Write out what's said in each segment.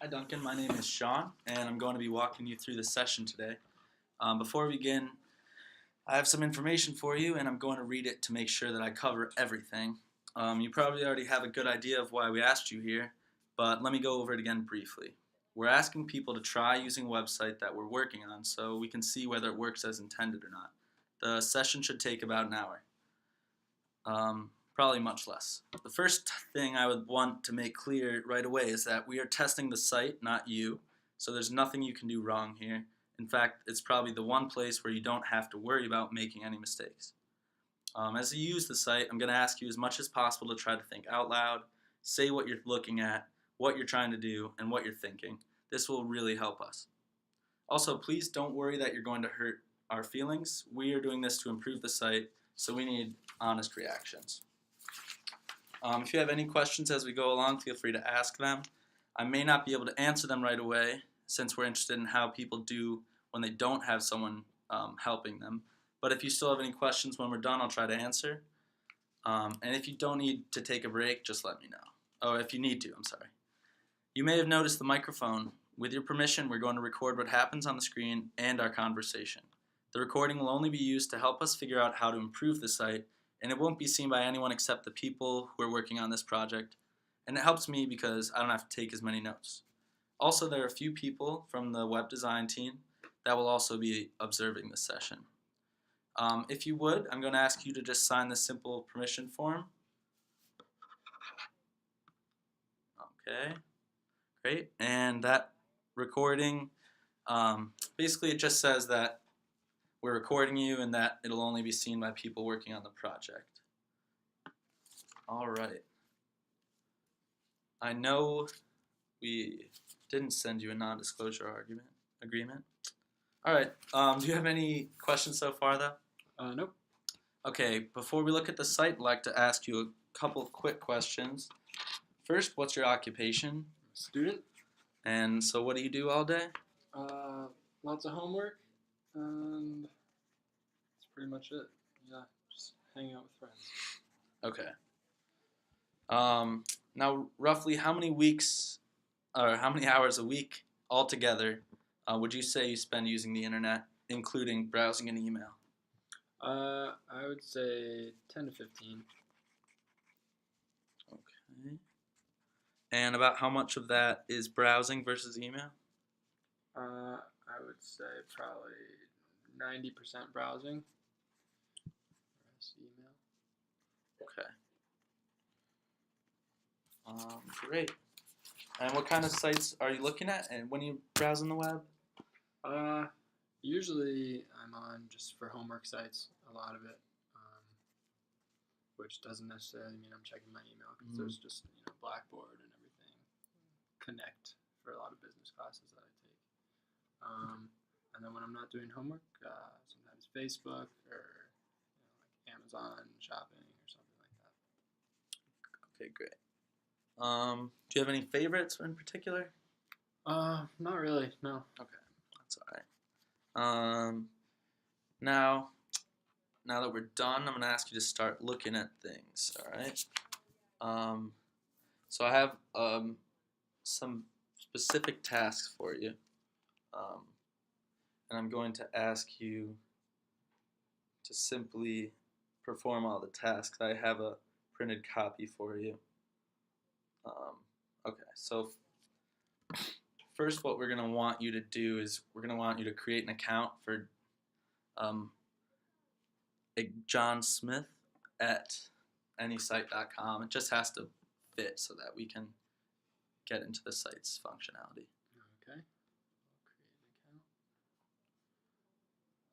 Hi Duncan, my name is Sean, and I'm going to be walking you through the session today. Before we begin, I have some information for you, and I'm going to read it to make sure that I cover everything. You probably already have a good idea of why we asked you here, but let me go over it again briefly. We're asking people to try using a website that we're working on so we can see whether it works as intended or not. The session should take about an hour. Probably much less. The first thing I would want to make clear right away is that we are testing the site, not you, so there's nothing you can do wrong here. In fact, it's probably the one place where you don't have to worry about making any mistakes. As you use the site, I'm going to ask you as much as possible to try to think out loud, say what you're looking at, what you're trying to do, and what you're thinking. This will really help us. Also, please don't worry that you're going to hurt our feelings. We are doing this to improve the site, so we need honest reactions. If you have any questions as we go along, feel free to ask them. I may not be able to answer them right away since we're interested in how people do when they don't have someone helping them. But if you still have any questions when we're done, I'll try to answer. And if you don't need to take a break, just let me know. Oh, if you need to, I'm sorry. You may have noticed the microphone. With your permission, we're going to record what happens on the screen and our conversation. The recording will only be used to help us figure out how to improve the site, and it won't be seen by anyone except the people who are working on this project. And it helps me because I don't have to take as many notes. Also, there are a few people from the web design team that will also be observing this session. If you would, I'm going to ask you to just sign this simple permission form. Okay, great. And that recording, basically it just says that we're recording you and that it'll only be seen by people working on the project. All right. I know we didn't send you a non-disclosure agreement. All right. Do you have any questions so far, though? Nope. Okay. Before we look at the site, I'd like to ask you a couple of quick questions. First, what's your occupation? Student. And so what do you do all day? Lots of homework, and that's pretty much it. Yeah, just hanging out with friends. Okay. Now, roughly how many weeks or how many hours a week altogether would you say you spend using the internet, including browsing and email? I would say 10 to 15. Okay. And about how much of that is browsing versus email? I would say probably 90% browsing. Rest email. Okay. Great. And what kind of sites are you looking at and when you browsing the web? Usually I'm on just for homework sites, a lot of it, which doesn't necessarily mean I'm checking my email because there's just Blackboard and everything, Connect for a lot of business classes that I take. And then when I'm not doing homework, sometimes Facebook or like Amazon shopping or something like that. Okay, great. Do you have any favorites in particular? Not really, no. Okay, that's all right. Now that we're done, I'm gonna ask you to start looking at things. All right. So I have some specific tasks for you, and I'm going to ask you to simply perform all the tasks. I have a printed copy for you. Okay, so first what we're going to want you to do is we're going to want you to create an account for a John Smith at anysite.com. It just has to fit so that we can get into the site's functionality. Okay. I'll create an account.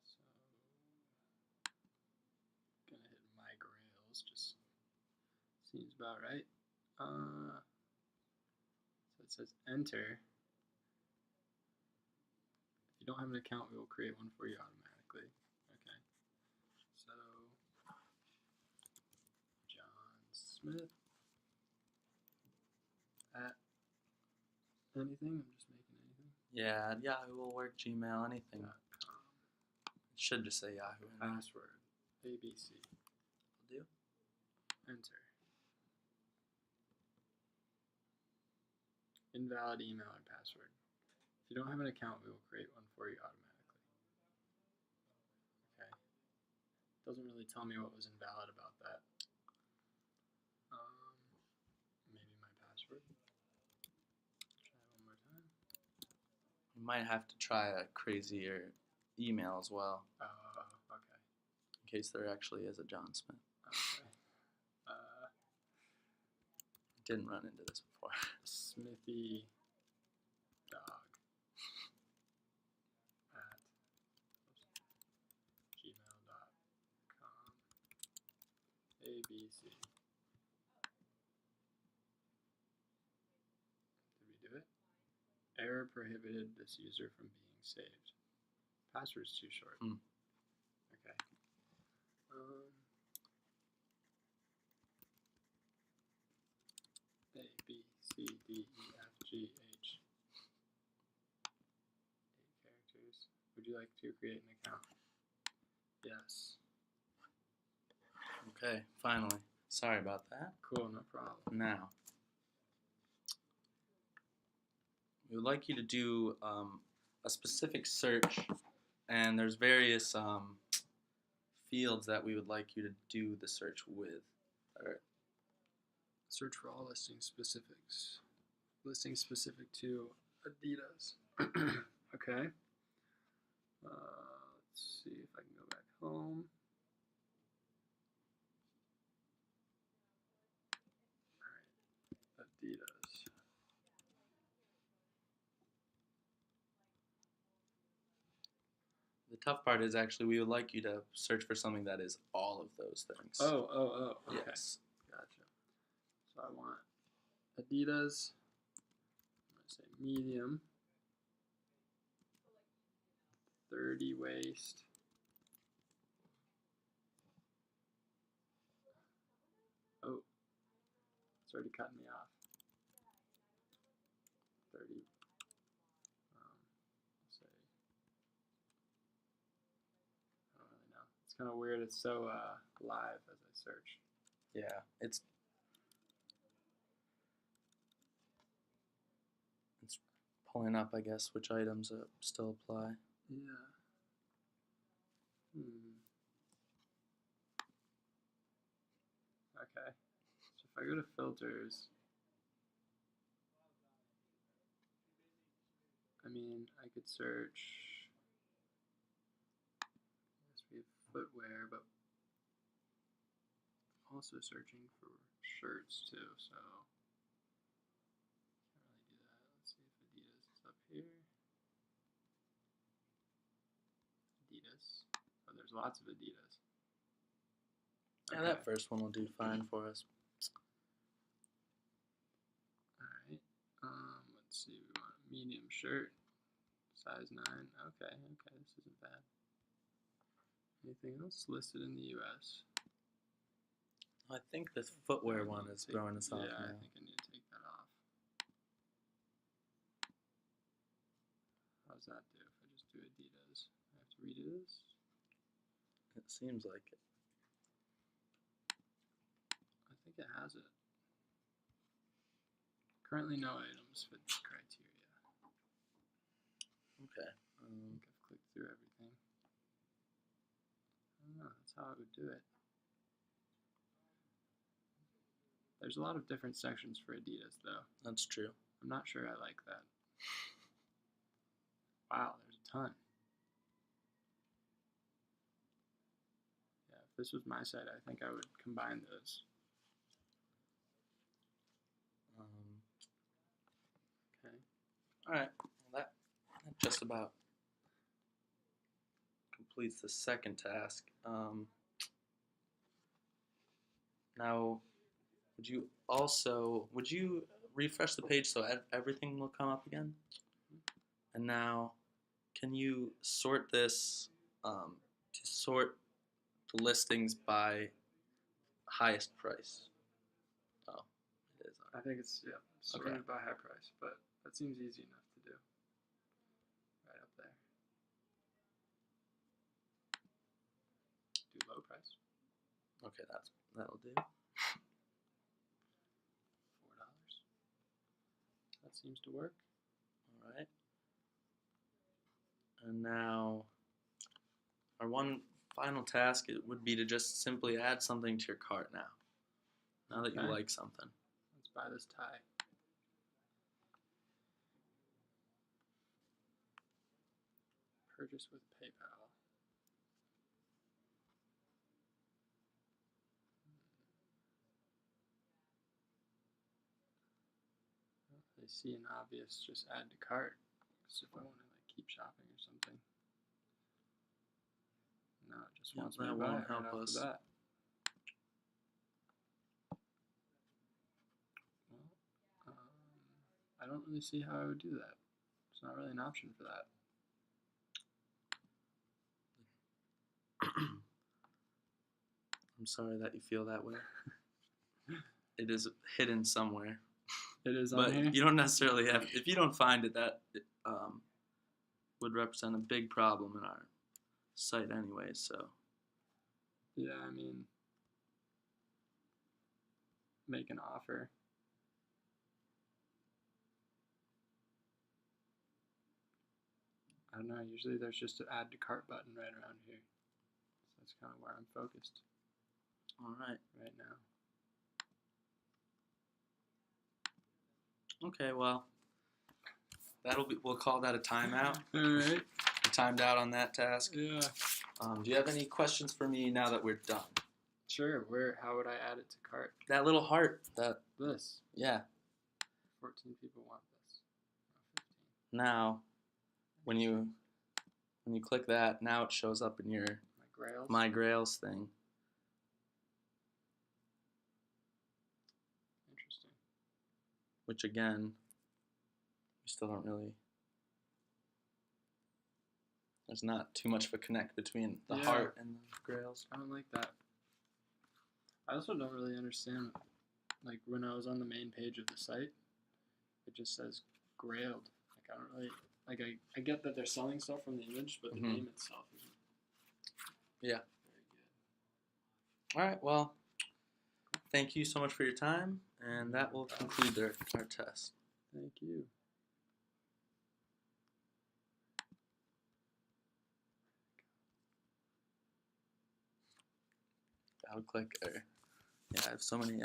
So, gonna hit migrails, just seems about right. So it says enter. If you don't have an account, we will create one for you automatically. Okay. So, John Smith at anything. I'm just making anything. Yeah, Yahoo will work, Gmail, anything. .com. It should just say Yahoo. Password ABC. Will do. Enter. Invalid email or password. If you don't have an account, we will create one for you automatically. Okay. Doesn't really tell me what was invalid about that. Maybe my password. Try it one more time. You might have to try a crazier email as well, Okay. in case there actually is a John Smith. Okay. Didn't run into this before. Smithy dog at gmail.com. ABC. Did we do it? Error prohibited this user from being saved. Password's too short. Okay. A, B, C, D, E, F, G, H. 8 characters. Would you like to create an account? Yes. Okay, finally. Sorry about that. Cool, no problem. Now, we would like you to do a specific search, and there's various fields that we would like you to do the search with. All right. Search for all listing specifics. Listing specific to Adidas. Okay. Let's see if I can go back home. Alright. Adidas. The tough part is actually we would like you to search for something that is all of those things. Oh. Okay. Yes. Gotcha. So I want Adidas. I'm going to say medium. 30 waist. Oh, it's already cutting me off. 30. Let's say. I don't really know. It's kind of weird. It's so live as I search. Yeah, it's pulling up, I guess, which items still apply. Yeah. Okay. So if I go to filters, I mean, I could search. I guess we have footwear, but I'm also searching for shirts too, so can't really do that. Let's see if Adidas is up here. Adidas. Oh, there's lots of Adidas. Yeah, that first one will do fine for us. Alright. Let's see, we want a medium shirt. Size 9. Okay, this isn't bad. Anything else listed in the US? I think the footwear one is throwing us off now. Yeah, I think I need to take that off. How's that do if I just do Adidas? I have to redo this? It seems like it. I think it has it. Currently no items fit the criteria. Okay. I think I've clicked through everything. I don't know, that's how I would do it. There's a lot of different sections for Adidas though. That's true. I'm not sure I like that. Wow, there's a ton. Yeah, if this was my site, I think I would combine those. Okay. Alright, well, that just about completes the second task. Now, would you refresh the page so everything will come up again? And now, can you sort this to sort the listings by highest price? Oh, it is. I think it's, yeah, sorted by high price, but that seems easy enough to do. Right up there. Do low price. Okay, that'll do. $4. That seems to work. All right. And now our one final task would be to just simply add something to your cart now. Now that you Okay. like something. Let's buy this tie. Purchase with PayPal. I see an obvious just add to cart. So if I want to like keep shopping or something. No, it just wants me to that buy won't it right help off us. the bat. Well, I don't really see how I would do that. It's not really an option for that. I'm sorry that you feel that way. It is hidden somewhere. It is But on here. you don't necessarily have, if you don't find it, that would represent a big problem in our site anyway, so. Yeah, I mean, make an offer. I don't know, usually there's just an add to cart button right around here. So that's kind of where I'm focused All right. right now. Okay, well, we'll call that a timeout. Alright. We timed out on that task. Yeah. Do you have any questions for me now that we're done? Sure, how would I add it to cart? That little heart, This. yeah. 14 people want this. Oh, 15. Now, when you click that, now it shows up in your My grails. My Grails thing. Interesting. Which again, we still don't really. There's not too much of a connect between the heart and the Grails. I don't like that. I also don't really understand, like when I was on the main page of the site, it just says grailed. Like I don't really, like I get that they're selling stuff from the image, but the name itself isn't. Yeah. Very good. All right. Well, thank you so much for your time, and that will conclude our test. Thank you. I would click. Yeah, I have so many